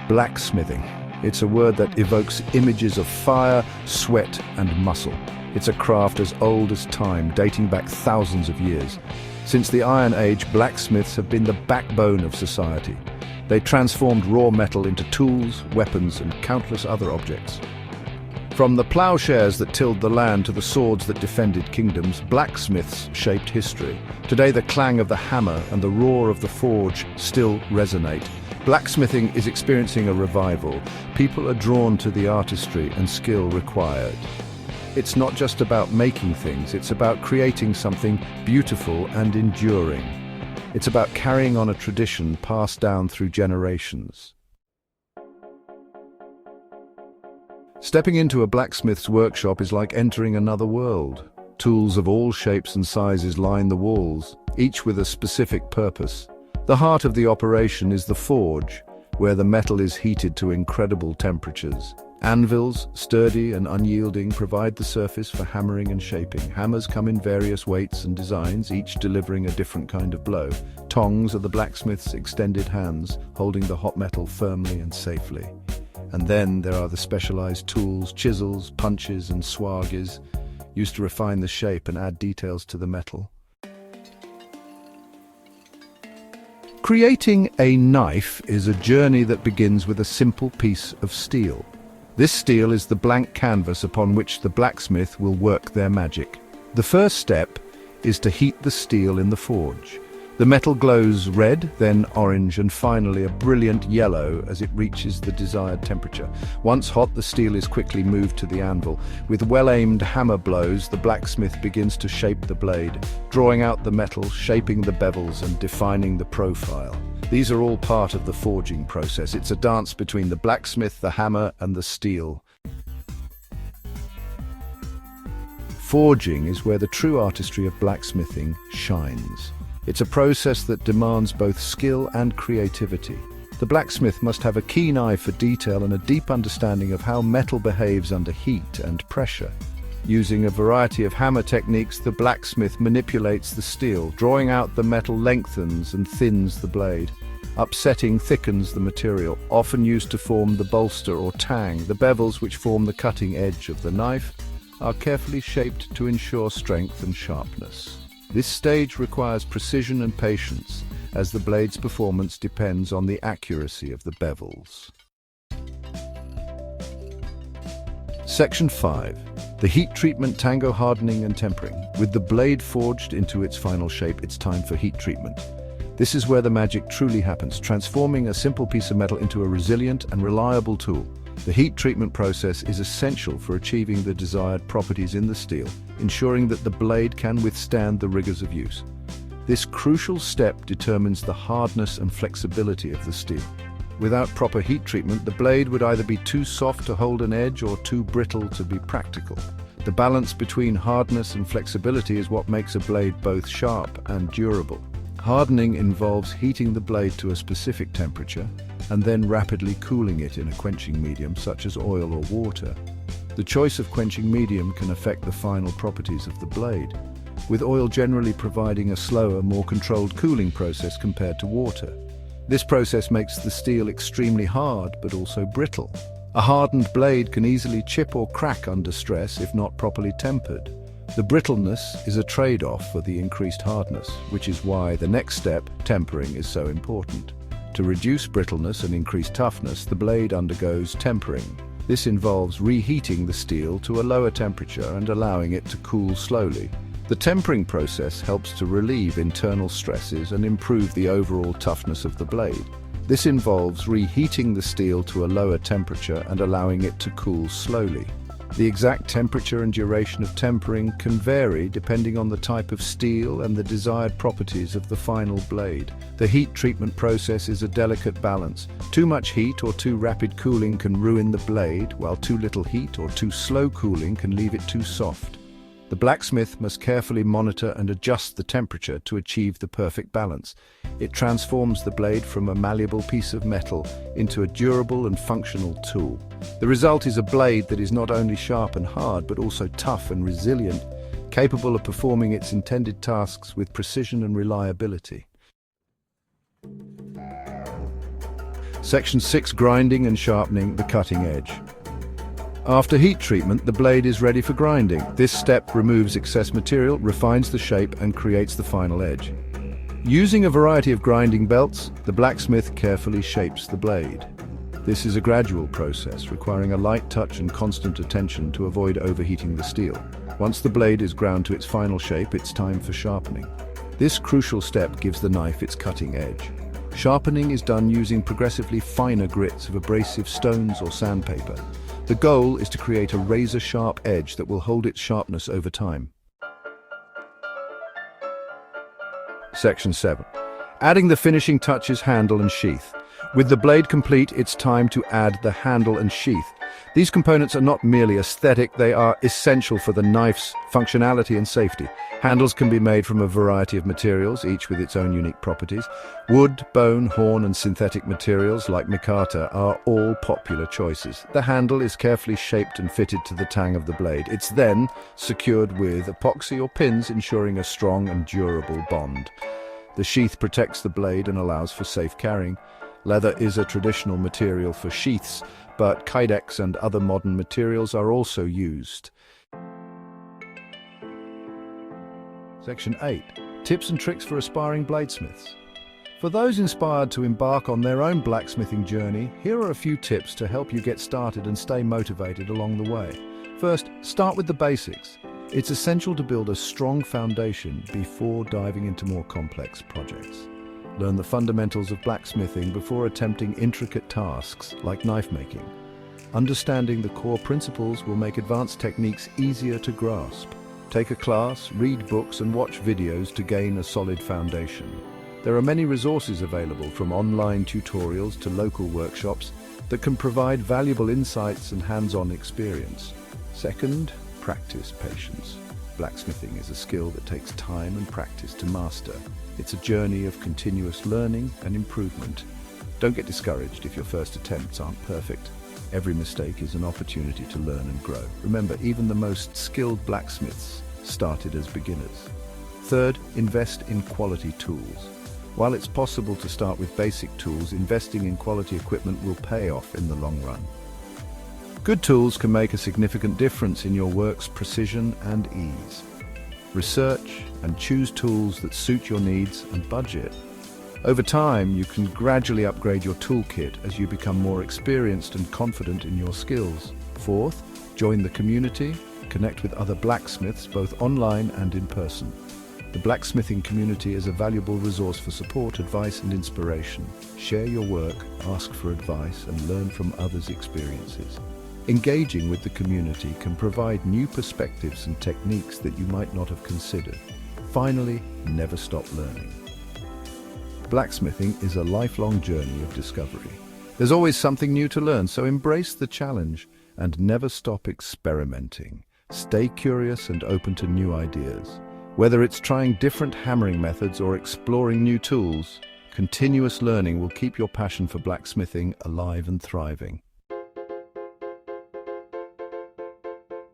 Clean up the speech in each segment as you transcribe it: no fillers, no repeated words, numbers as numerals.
Blacksmithing. It's a word that evokes images of fire, sweat, and muscle. It's a craft as old as time, dating back thousands of years. Since the Iron Age, blacksmiths have been the backbone of society. They transformed raw metal into tools, weapons, and countless other objects. From the plowshares that tilled the land to the swords that defended kingdoms, blacksmiths shaped history. Today, the clang of the hammer and the roar of the forge still resonate. Blacksmithing is experiencing a revival. People are drawn to the artistry and skill required. It's not just about making things, it's about creating something beautiful and enduring. It's about carrying on a tradition passed down through generations. Stepping into a blacksmith's workshop is like entering another world. Tools of all shapes and sizes line the walls, each with a specific purpose. The heart of the operation is the forge, where the metal is heated to incredible temperatures. Anvils, sturdy and unyielding, provide the surface for hammering and shaping. Hammers come in various weights and designs, each delivering a different kind of blow. Tongs are the blacksmith's extended hands, holding the hot metal firmly and safely. And then there are the specialized tools, chisels, punches and swages, used to refine the shape and add details to the metal. Creating a knife is a journey that begins with a simple piece of steel. This steel is the blank canvas upon which the blacksmith will work their magic. The first step is to heat the steel in the forge. The metal glows red, then orange, and finally a brilliant yellow as it reaches the desired temperature. Once hot, the steel is quickly moved to the anvil. With well-aimed hammer blows, the blacksmith begins to shape the blade, drawing out the metal, shaping the bevels, and defining the profile. These are all part of the forging process. It's a dance between the blacksmith, the hammer, and the steel. Forging is where the true artistry of blacksmithing shines. It's a process that demands both skill and creativity. The blacksmith must have a keen eye for detail and a deep understanding of how metal behaves under heat and pressure. Using a variety of hammer techniques, the blacksmith manipulates the steel. Drawing out the metal lengthens and thins the blade. Upsetting thickens the material, often used to form the bolster or tang. The bevels, which form the cutting edge of the knife, are carefully shaped to ensure strength and sharpness. This stage requires precision and patience, as the blade's performance depends on the accuracy of the bevels. Section 5. The heat treatment, tango, hardening and tempering. With the blade forged into its final shape, it's time for heat treatment. This is where the magic truly happens, transforming a simple piece of metal into a resilient and reliable tool. The heat treatment process is essential for achieving the desired properties in the steel, ensuring that the blade can withstand the rigors of use. This crucial step determines the hardness and flexibility of the steel. Without proper heat treatment, the blade would either be too soft to hold an edge or too brittle to be practical. The balance between hardness and flexibility is what makes a blade both sharp and durable. Hardening involves heating the blade to a specific temperature and then rapidly cooling it in a quenching medium such as oil or water. The choice of quenching medium can affect the final properties of the blade, with oil generally providing a slower, more controlled cooling process compared to water. This process makes the steel extremely hard but also brittle. A hardened blade can easily chip or crack under stress if not properly tempered. The brittleness is a trade-off for the increased hardness, which is why the next step, tempering, is so important. To reduce brittleness and increase toughness, the blade undergoes tempering. This involves reheating the steel to a lower temperature and allowing it to cool slowly. The tempering process helps to relieve internal stresses and improve the overall toughness of the blade. This involves reheating the steel to a lower temperature and allowing it to cool slowly. The exact temperature and duration of tempering can vary depending on the type of steel and the desired properties of the final blade. The heat treatment process is a delicate balance. Too much heat or too rapid cooling can ruin the blade, while too little heat or too slow cooling can leave it too soft. The blacksmith must carefully monitor and adjust the temperature to achieve the perfect balance. It transforms the blade from a malleable piece of metal into a durable and functional tool. The result is a blade that is not only sharp and hard, but also tough and resilient, capable of performing its intended tasks with precision and reliability. Section 6. Grinding and sharpening the cutting edge. After heat treatment, the blade is ready for grinding. This step removes excess material, refines the shape, and creates the final edge. Using a variety of grinding belts, the blacksmith carefully shapes the blade. This is a gradual process, requiring a light touch and constant attention to avoid overheating the steel. Once the blade is ground to its final shape, it's time for sharpening. This crucial step gives the knife its cutting edge. Sharpening is done using progressively finer grits of abrasive stones or sandpaper. The goal is to create a razor-sharp edge that will hold its sharpness over time. Section 7. Adding the finishing touches: handle and sheath. With the blade complete, it's time to add the handle and sheath. These components are not merely aesthetic, they are essential for the knife's functionality and safety. Handles can be made from a variety of materials, each with its own unique properties. Wood, bone, horn, and synthetic materials like micarta are all popular choices. The handle is carefully shaped and fitted to the tang of the blade. It's then secured with epoxy or pins, ensuring a strong and durable bond. The sheath protects the blade and allows for safe carrying. Leather is a traditional material for sheaths, but kydex and other modern materials are also used. Section 8. Tips and tricks for aspiring bladesmiths. For those inspired to embark on their own blacksmithing journey, here are a few tips to help you get started and stay motivated along the way. First, start with the basics. It's essential to build a strong foundation before diving into more complex projects. Learn the fundamentals of blacksmithing before attempting intricate tasks like knife making. Understanding the core principles will make advanced techniques easier to grasp. Take a class, read books, and watch videos to gain a solid foundation. There are many resources available, from online tutorials to local workshops, that can provide valuable insights and hands-on experience. Second, practice patience. Blacksmithing is a skill that takes time and practice to master. It's a journey of continuous learning and improvement. Don't get discouraged if your first attempts aren't perfect. Every mistake is an opportunity to learn and grow. Remember, even the most skilled blacksmiths started as beginners. Third, invest in quality tools. While it's possible to start with basic tools, investing in quality equipment will pay off in the long run. Good tools can make a significant difference in your work's precision and ease. Research and choose tools that suit your needs and budget. Over time, you can gradually upgrade your toolkit as you become more experienced and confident in your skills. Fourth, join the community. Connect with other blacksmiths, both online and in person. The blacksmithing community is a valuable resource for support, advice, and inspiration. Share your work, ask for advice, and learn from others' experiences. Engaging with the community can provide new perspectives and techniques that you might not have considered. Finally, never stop learning. Blacksmithing is a lifelong journey of discovery. There's always something new to learn, so embrace the challenge and never stop experimenting. Stay curious and open to new ideas. Whether it's trying different hammering methods or exploring new tools, continuous learning will keep your passion for blacksmithing alive and thriving.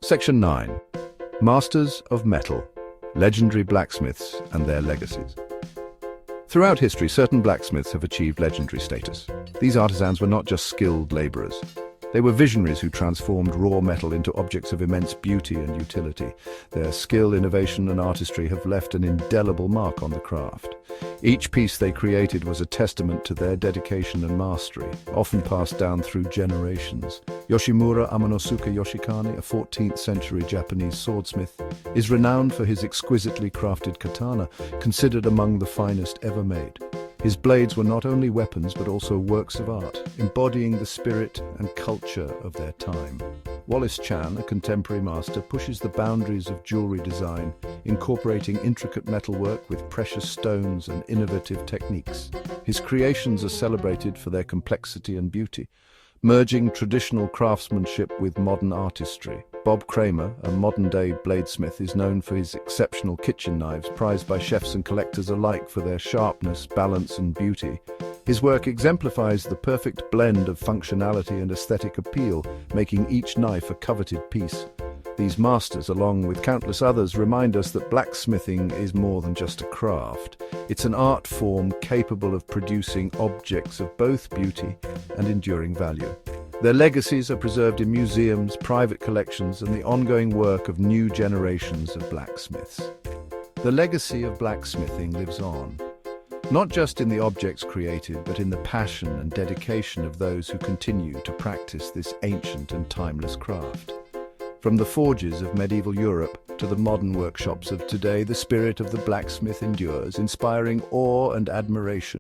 Section 9. Masters of Metal. Legendary blacksmiths and their legacies. Throughout history, certain blacksmiths have achieved legendary status. These artisans were not just skilled laborers. They were visionaries who transformed raw metal into objects of immense beauty and utility. Their skill, innovation, and artistry have left an indelible mark on the craft. Each piece they created was a testament to their dedication and mastery, often passed down through generations. Yoshimura Amanosuke Yoshikane, a 14th century Japanese swordsmith, is renowned for his exquisitely crafted katana, considered among the finest ever made. His blades were not only weapons but also works of art, embodying the spirit and culture of their time. Wallace Chan, a contemporary master, pushes the boundaries of jewelry design, incorporating intricate metalwork with precious stones and innovative techniques. His creations are celebrated for their complexity and beauty, merging traditional craftsmanship with modern artistry. Bob Kramer, a modern-day bladesmith, is known for his exceptional kitchen knives, prized by chefs and collectors alike for their sharpness, balance, and beauty. His work exemplifies the perfect blend of functionality and aesthetic appeal, making each knife a coveted piece. These masters, along with countless others, remind us that blacksmithing is more than just a craft. It's an art form capable of producing objects of both beauty and enduring value. Their legacies are preserved in museums, private collections, and the ongoing work of new generations of blacksmiths. The legacy of blacksmithing lives on, not just in the objects created, but in the passion and dedication of those who continue to practice this ancient and timeless craft. From the forges of medieval Europe to the modern workshops of today, the spirit of the blacksmith endures, inspiring awe and admiration.